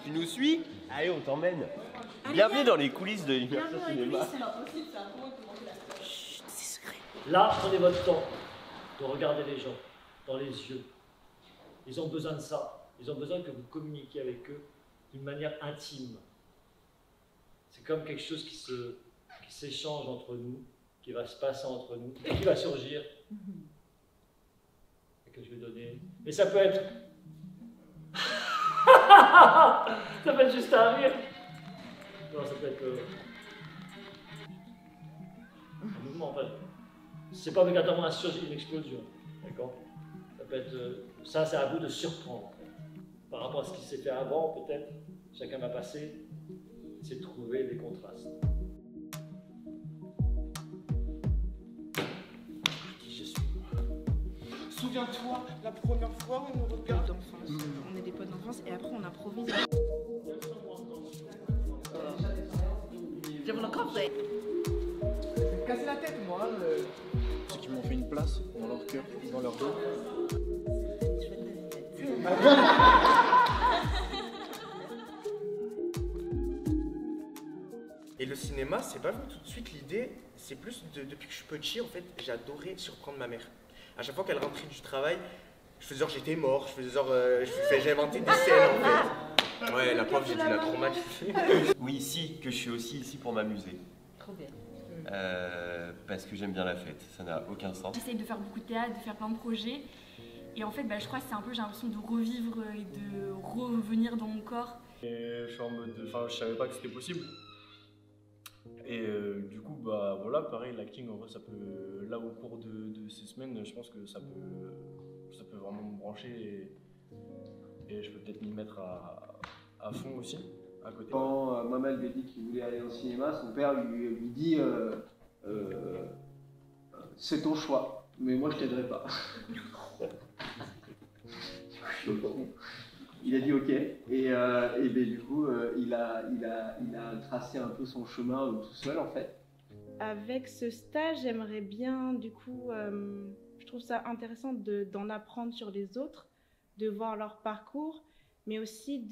Tu nous suis? Allez, on t'emmène. Bienvenue dans les coulisses de l'Immersion Cinéma. C'est impossible, c'est un moment qui manque la. Chut, c'est secret. Là, prenez votre temps de regarder les gens dans les yeux. Ils ont besoin de ça. Ils ont besoin que vous communiquiez avec eux d'une manière intime. C'est comme quelque chose qui s'échange entre nous, qui va se passer entre nous, et qui va surgir. Et que je vais donner. Mais ça peut être. Ça peut être juste un rire. Non, ça peut être. Un mouvement en fait. C'est pas obligatoirement une explosion. D'accord? Ça peut être. Ça, c'est à vous de surprendre. Par rapport à ce qui s'est fait avant, peut-être. Chacun va passer. C'est de trouver des contrastes. Qui je suis? Souviens-toi, la première fois où on nous regarde. D'enfance. On est des potes d'enfance et après on improvise. Je vous le conseille. Casser la tête, moi. Ceux qui m'ont fait une place dans leur cœur, dans leur dos. Et le cinéma, c'est pas venu tout de suite l'idée, c'est plus depuis que je suis petit, en fait, j'ai adoré surprendre ma mère. À chaque fois qu'elle rentrait du travail, je faisais genre j'étais mort, je faisais genre, j'ai inventé des scènes en fait. Ouais, la pauvre, j'ai dû la traumatiser. Oui, si, que je suis aussi ici pour m'amuser. Trop bien. Parce que j'aime bien la fête, ça n'a aucun sens. J'essaye de faire beaucoup de théâtre, de faire plein de projets. Et en fait, je crois que c'est un peu, j'ai l'impression de revivre et de revenir dans mon corps. Et je suis en mode, enfin, je savais pas que c'était possible. Et du coup, bah voilà, pareil, l'acting en vrai, ça peut, là au cours de ces semaines, je pense que ça peut vraiment me brancher et je peux peut-être m'y mettre à fond aussi, à côté. Quand maman lui a dit qu'il voulait aller au cinéma, son père lui dit c'est ton choix, mais moi je t'aiderai pas. Il a dit ok, et ben, du coup il a tracé un peu son chemin tout seul en fait. Avec ce stage, j'aimerais bien, du coup, je trouve ça intéressant d'en apprendre sur les autres, de voir leur parcours, mais aussi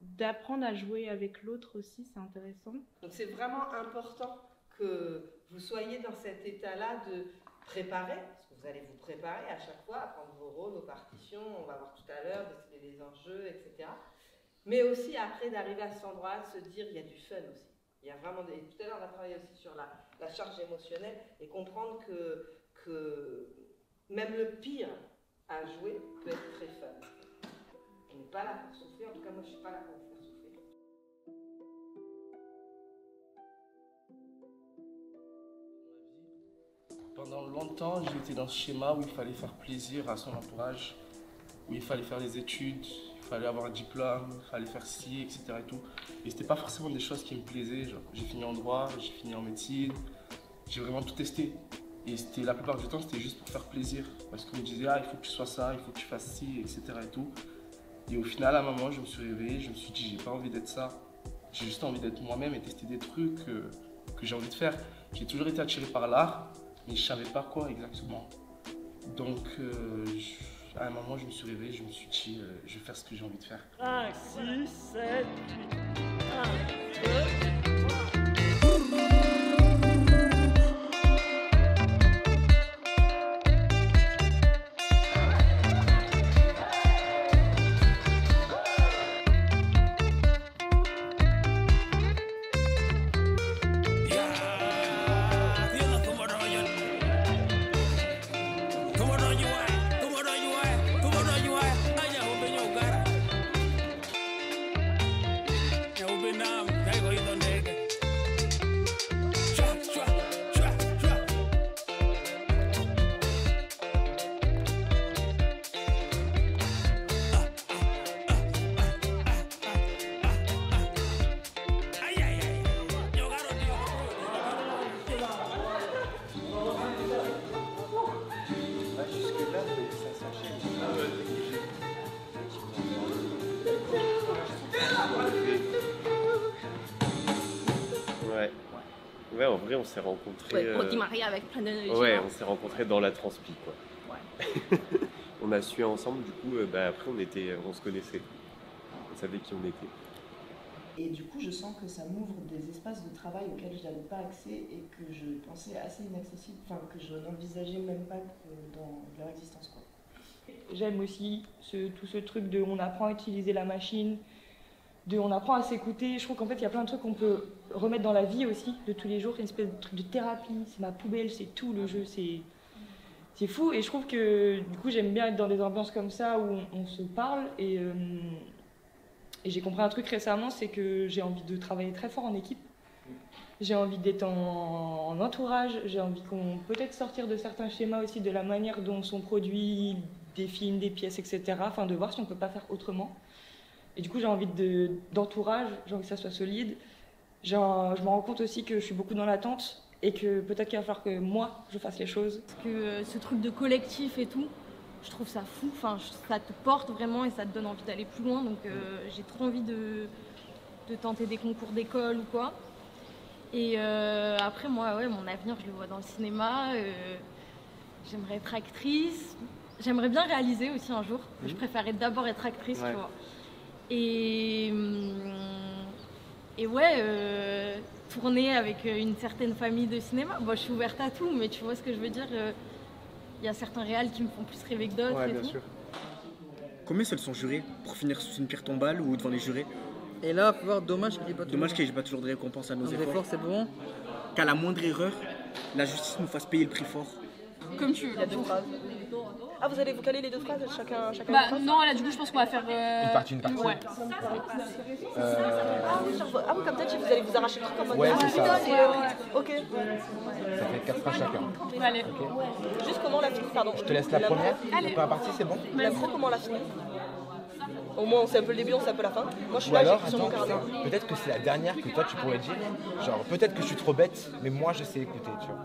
d'apprendre à jouer avec l'autre aussi, c'est intéressant. Donc c'est vraiment important que vous soyez dans cet état-là de préparer, parce que vous allez vous préparer à chaque fois à prendre vos rôles, vos partitions, on va voir tout à l'heure, décider les enjeux, etc. Mais aussi après d'arriver à cet endroit-là, de se dire il y a du fun aussi. Il y a vraiment des... Tout à l'heure on a travaillé aussi sur la charge émotionnelle et comprendre que même le pire à jouer peut être très fun. On n'est pas là pour souffrir, en tout cas moi je ne suis pas là pour vous faire souffrir. Pendant longtemps, j'ai été dans ce schéma où il fallait faire plaisir à son entourage, où il fallait faire des études, il fallait avoir un diplôme, il fallait faire ci, etc. Et tout. Et c'était pas forcément des choses qui me plaisaient. Genre, j'ai fini en droit, j'ai fini en médecine, j'ai vraiment tout testé. Et la plupart du temps, c'était juste pour faire plaisir. Parce qu'on me disait, ah, il faut que tu sois ça, il faut que tu fasses ci, etc. Et tout. Et au final, à un moment, je me suis réveillé, je me suis dit, j'ai pas envie d'être ça. J'ai juste envie d'être moi-même et tester des trucs que j'ai envie de faire. J'ai toujours été attiré par l'art, mais je savais pas quoi exactement. Donc, à un moment, je me suis réveillé, je me suis dit, je vais faire ce que j'ai envie de faire. 5, 6, 7, 8, 1, 2... Ouais, en vrai, on s'est rencontrés. On dit marié avec plein d'énergie. Ouais, on s'est rencontrés dans la transpi, quoi. Ouais. On a su ensemble, du coup, après, on se connaissait. savait qui on était. Et du coup, je sens que ça m'ouvre des espaces de travail auxquels je n'avais pas accès et que je pensais assez inaccessibles, enfin que je n'envisageais même pas dans leur existence, quoi. J'aime aussi tout ce truc de on apprend à utiliser la machine, de on apprend à s'écouter. Je trouve qu'en fait, il y a plein de trucs qu'on peut remettre dans la vie aussi, de tous les jours. Une espèce de truc de thérapie, c'est ma poubelle, c'est tout le jeu, c'est fou. Et je trouve que du coup, j'aime bien être dans des ambiances comme ça où on se parle. Et j'ai compris un truc récemment, c'est que j'ai envie de travailler très fort en équipe. J'ai envie d'être en entourage, j'ai envie qu'on peut-être sortir de certains schémas aussi, de la manière dont sont produits des films, des pièces, etc. Enfin, de voir si on ne peut pas faire autrement. Et du coup, j'ai envie d'entourage, j'ai envie que ça soit solide. Je me rends compte aussi que je suis beaucoup dans l'attente et que peut-être qu'il va falloir que moi, je fasse les choses. Parce que ce truc de collectif et tout, je trouve ça fou. Enfin, ça te porte vraiment et ça te donne envie d'aller plus loin. Donc, j'ai trop envie de tenter des concours d'école ou quoi. Et après, moi, ouais, mon avenir, je le vois dans le cinéma. J'aimerais être actrice. J'aimerais bien réaliser aussi un jour. Je préférerais d'abord être actrice, tu vois. Et ouais, tourner avec une certaine famille de cinéma. Bon, je suis ouverte à tout, mais tu vois ce que je veux dire. Il y a certains réals qui me font plus rêver que d'autres. Ouais, et bien tout. sûr. Combien seuls sont jurés pour finir sous une pierre tombale ou devant les jurés? Et là, faut voir, dommage qu'il n'y ait pas toujours. Dommage qu'il n'y ait pas toujours de récompense à nos efforts. C'est bon. Qu'à la moindre erreur, la justice nous fasse payer le prix fort. Comme tu veux. Il y a 2 phrases. Ah, vous allez vous caler les 2 phrases chacun Bah une phrase non, là du coup je pense qu'on va faire Une partie. Ouais. Ah oui, comme peut-être vous allez vous arracher le truc en mode. Ouais, c'est ça. Ok. Ça fait 4 phrases chacun. Allez. Juste comment on l'a fini, pardon. Je te laisse la première. Allez. Première partie, c'est bon? La pro, comment on l'a fini? Au moins on sait un peu le début, on sait un peu la fin. Moi je suis Ou là, alors, j'ai sur mon attends, carnet. peut-être que c'est la dernière que toi tu pourrais dire. Genre, peut-être que je suis trop bête, mais moi je sais écouter, tu vois.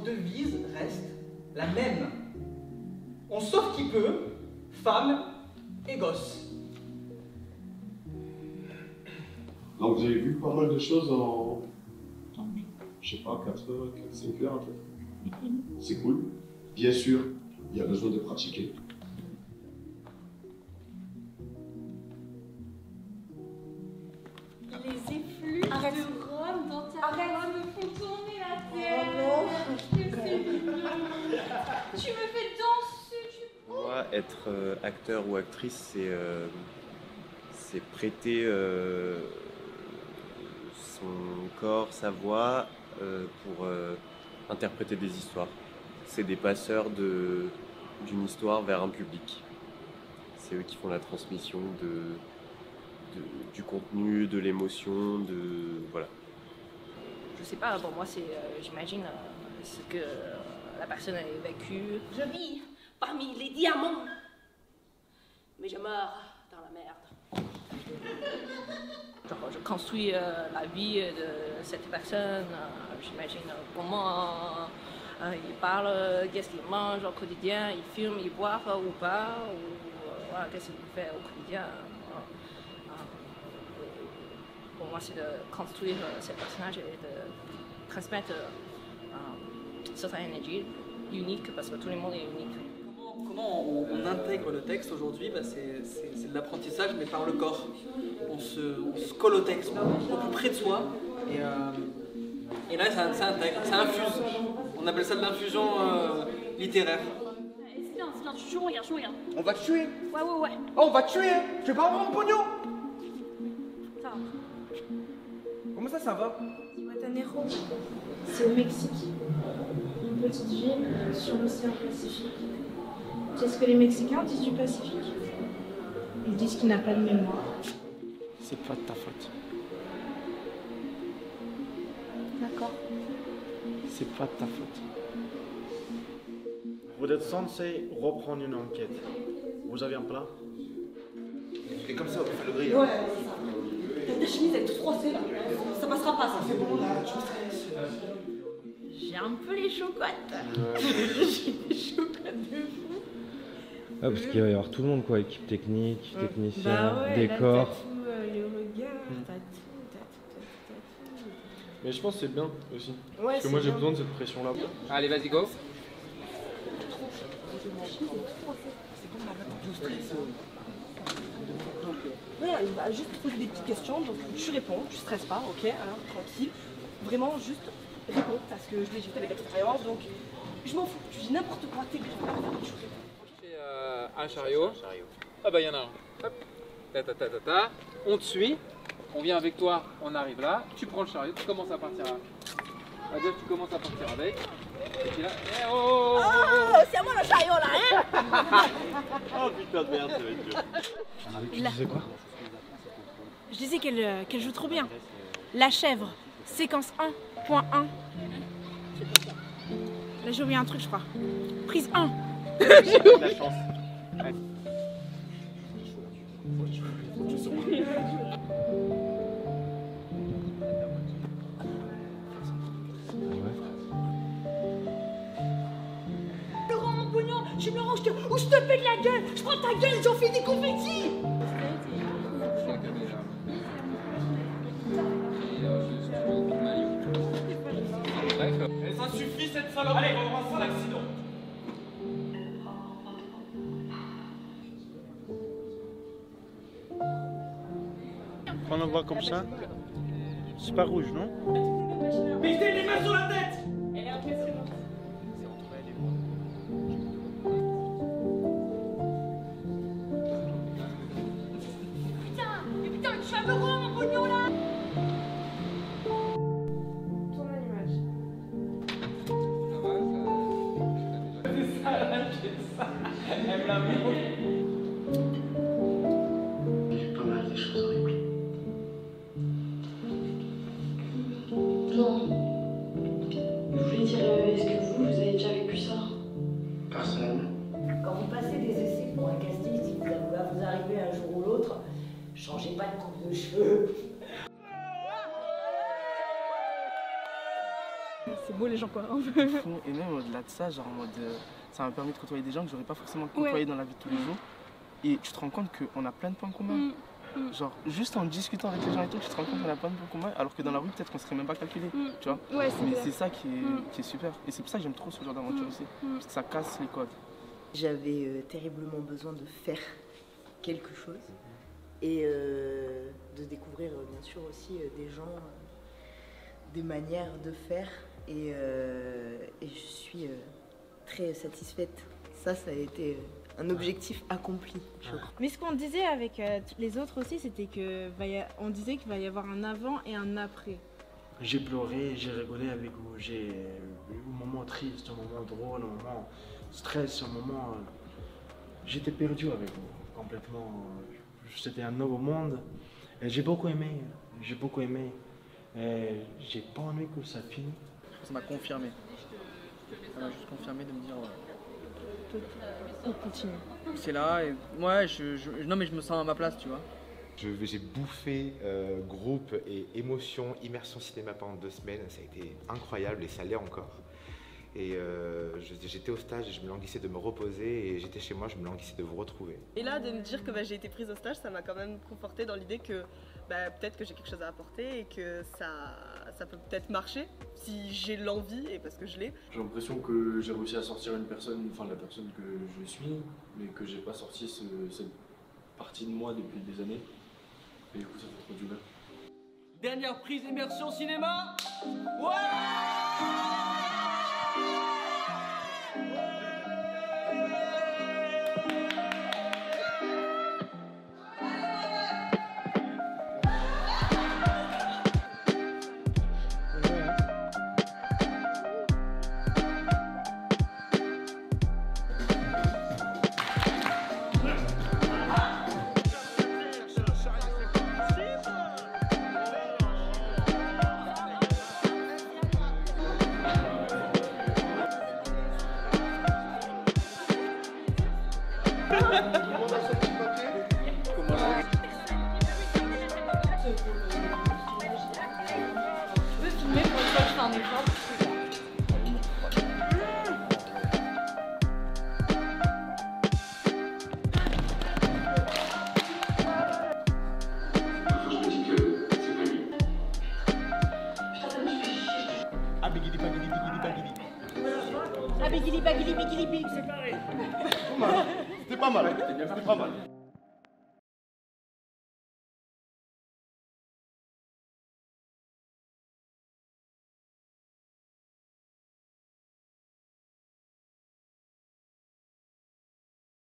Devise reste la même. On sauve qui peut, femme et gosse. Donc j'ai vu pas mal de choses en, je sais pas, 4 heures, 5 heures en fait. C'est cool. Bien sûr, il y a besoin de pratiquer. Les effluves de Rome dans ta voix me font tourner la tête. Tu me fais danser, Moi, être acteur ou actrice, c'est prêter son corps, sa voix pour interpréter des histoires. C'est des passeurs d'une histoire vers un public. C'est eux qui font la transmission du contenu, de l'émotion, voilà. Je sais pas, pour moi, c'est, j'imagine, ce que la personne a vécu. Je vis parmi les diamants, mais je meurs dans la merde. Genre, je construis la vie de cette personne, j'imagine comment il parle, qu'est-ce qu'il mange au quotidien, il fume, il boit ou pas, ou voilà, qu'est-ce qu'il fait au quotidien. Pour moi, c'est de construire ce personnage et de transmettre une certaine énergie unique, parce que tout le monde est unique. Comment on intègre le texte aujourd'hui? C'est de l'apprentissage, mais par le corps. On se colle au texte, au plus près de soi, et là ça intègre, ça infuse. On appelle ça de l'infusion littéraire. C'est bien, je regarde. On va te tuer. Ouais. Oh, on va te tuer. Tu veux pas avoir mon pognon? Ça va. Comment ça va? Guatanero, c'est au Mexique. Une petite ville sur l'océan Pacifique. Qu'est-ce que les Mexicains disent du Pacifique? Ils disent qu'il n'a pas de mémoire. C'est pas de ta faute. D'accord. C'est pas de ta faute. Vous êtes censé reprendre une enquête. Vous avez un plan? Et comme ça, on peut faire le grill. Ouais, ta chemise elle est toute froissée là. Ça passera pas, ça. C'est bon là, tu me stresses. J'ai un peu les chocottes. J'ai des chocottes de fou. Ah, parce qu'il va y avoir tout le monde, quoi, équipe technique, technicien, Bah ouais, décor. là, t'as tout, le regard, t'as tout. Mais je pense que c'est bien aussi. Ouais, Parce que moi j'ai besoin de cette pression-là. Allez, vas-y, go. Ouais, il va juste te poser des petites questions, donc tu réponds, tu stresses pas, ok, alors tranquille. Vraiment juste réponds, parce que je l'ai fait avec l'expérience, donc je m'en fous, tu dis n'importe quoi, t'es bien, Un chariot. Ah bah il y en a un. Hop. Ta. On te suit. On vient avec toi, on arrive là. Tu prends le chariot, tu commences à partir. On va dire que tu commences à partir avec. Et puis là. Oh, c'est à moi le chariot là, hein. Oh putain de merde, ça va être dur. Tu disais quoi? Je disais qu'elle joue trop bien. La chèvre, séquence 1.1. Là j'ai oublié un truc je crois. Prise 1. La chance. Ouais. Laurent, mon pognon, je me range ou je te pète la gueule. Je prends ta gueule, j'en fais des confettis. Et ça suffit cette salope. Allez, on va faire l'accident. Quand on voit comme ça, c'est pas rouge, non? Mettez les mains sur la tête. Elle est impressionnante. Putain, tu as le rond, mon pognon là. Tourne à l'image. C'est ça, là, c'est ça. Elle me l'a mis. Est-ce que vous avez déjà vécu ça? Personnellement. Quand vous passez des essais pour un casting, si vous arrivez un jour ou l'autre, changez pas de coupe de cheveux. C'est beau les gens quoi. Et même au-delà de ça, genre en mode, ça m'a permis de côtoyer des gens que j'aurais pas forcément côtoyé dans la vie de tous les jours. Et tu te rends compte qu'on a plein de points communs. Genre, juste en discutant avec les gens et tout, tu te rends compte qu'on a plein de points communs, alors que dans la rue, peut-être qu'on serait même pas calculé, tu vois. Ouais, mais c'est ça qui est super. Et c'est pour ça que j'aime trop ce genre d'aventure aussi, parce que ça casse les codes. J'avais terriblement besoin de faire quelque chose et de découvrir bien sûr aussi des gens, des manières de faire et je suis très satisfaite. Ça a été un objectif accompli, je crois. Mais ce qu'on disait avec les autres aussi, c'était que on disait qu'il va y avoir un avant et un après. J'ai pleuré, j'ai rigolé avec vous, j'ai eu un moment triste, un moment drôle, un moment stress, un moment... J'étais perdu avec vous, complètement. C'était un nouveau monde. Et j'ai beaucoup aimé, Et j'ai pas envie que ça finisse. Ça m'a confirmé. Ça m'a juste confirmé de me dire... On continue. C'est là et moi, non mais je me sens à ma place, tu vois. J'ai bouffé groupe et émotion, immersion cinéma pendant 2 semaines. Ça a été incroyable et ça l'est encore. Et j'étais au stage et je me languissais de me reposer et j'étais chez moi, je me languissais de vous retrouver. Et là, de me dire que j'ai été prise au stage, ça m'a quand même conforté dans l'idée que peut-être que j'ai quelque chose à apporter et que ça peut peut-être marcher si j'ai l'envie et parce que je l'ai. J'ai l'impression que j'ai réussi à sortir une personne, enfin la personne que je suis, mais que j'ai pas sorti cette partie de moi depuis des années. Et du coup, ça fait trop du bien. Dernière prise immersion cinéma. Ouais. bigili, bagili, bigili, bagili. Ah, bigili, bagili, bigili, bigili. C'était pas mal. C'était pas mal.